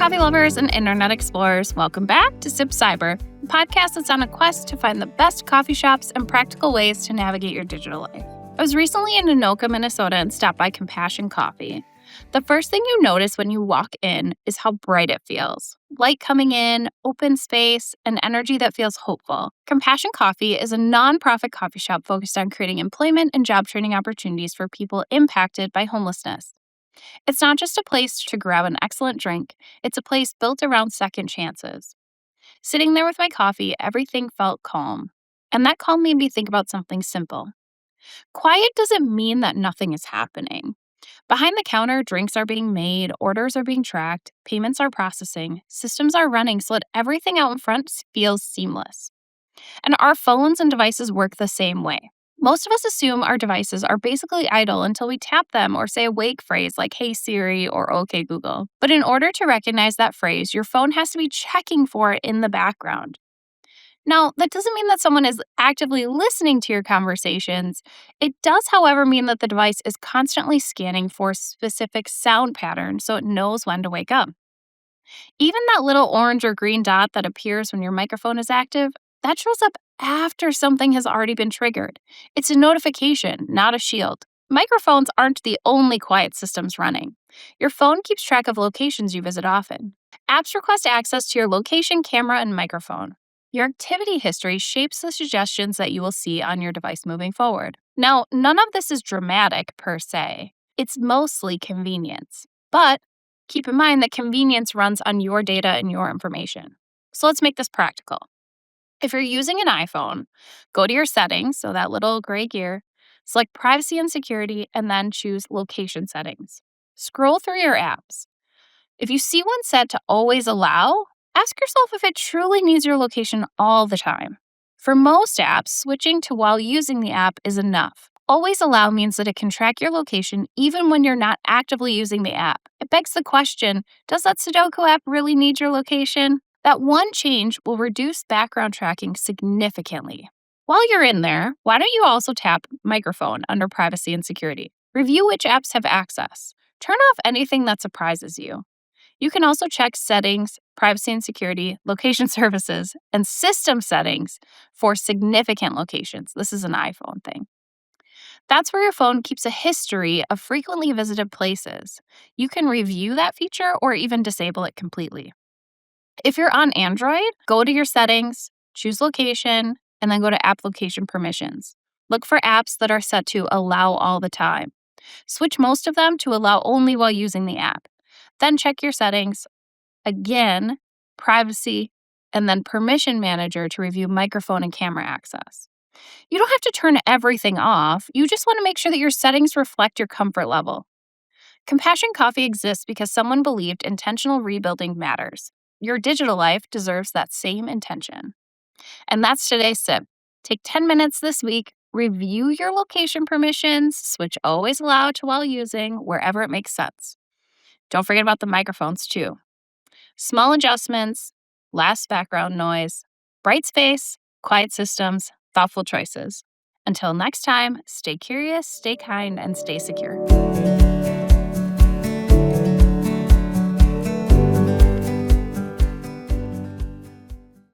coffee lovers and internet explorers. Welcome back to SipCyber, a podcast that's on a quest to find the best coffee shops and practical ways to navigate your digital life. I was recently in Anoka, Minnesota, and stopped by Compassion Coffee. The first thing you notice when you walk in is how bright it feels. Light coming in, open space, and energy that feels hopeful. Compassion Coffee is a nonprofit coffee shop focused on creating employment and job training opportunities for people impacted by homelessness. It's not just a place to grab an excellent drink, it's a place built around second chances. Sitting there with my coffee, everything felt calm. And that calm made me think about something simple. Quiet doesn't mean that nothing is happening. Behind the counter, drinks are being made, orders are being tracked, payments are processing, systems are running so that everything out in front feels seamless. And our phones and devices work the same way. Most of us assume our devices are basically idle until we tap them or say a wake phrase like "Hey Siri" or "Okay Google." But in order to recognize that phrase, your phone has to be checking for it in the background. Now, that doesn't mean that someone is actively listening to your conversations. It does, however, mean that the device is constantly scanning for specific sound patterns so it knows when to wake up. Even that little orange or green dot that appears when your microphone is active, that shows up after something has already been triggered. It's a notification, not a shield. Microphones aren't the only quiet systems running. Your phone keeps track of locations you visit often. Apps request access to your location, camera, and microphone. Your activity history shapes the suggestions that you will see on your device moving forward. Now, none of this is dramatic per se. It's mostly convenience. But keep in mind that convenience runs on your data and your information. So let's make this practical. If you're using an iPhone, go to your settings, so that little gray gear, select Privacy and Security, and then choose Location Settings. Scroll through your apps. If you see one set to Always Allow, ask yourself if it truly needs your location all the time. For most apps, switching to while using the app is enough. Always Allow means that it can track your location even when you're not actively using the app. It begs the question, does that Sudoku app really need your location? That one change will reduce background tracking significantly. While you're in there, why don't you also tap Microphone under Privacy and Security? Review which apps have access. Turn off anything that surprises you. You can also check Settings, Privacy and Security, Location Services, and System Settings for significant locations. This is an iPhone thing. That's where your phone keeps a history of frequently visited places. You can review that feature or even disable it completely. If you're on Android, go to your settings, choose location, and then go to App Location Permissions. Look for apps that are set to allow all the time. Switch most of them to allow only while using the app. Then check your settings, again, privacy, and then Permission Manager to review microphone and camera access. You don't have to turn everything off. You just want to make sure that your settings reflect your comfort level. Compassion Coffee exists because someone believed intentional rebuilding matters. Your digital life deserves that same intention. And that's today's sip. Take 10 minutes this week, review your location permissions, switch Always Allow to while using wherever it makes sense. Don't forget about the microphones too. Small adjustments, less background noise, bright space, quiet systems, thoughtful choices. Until next time, stay curious, stay kind, and stay secure.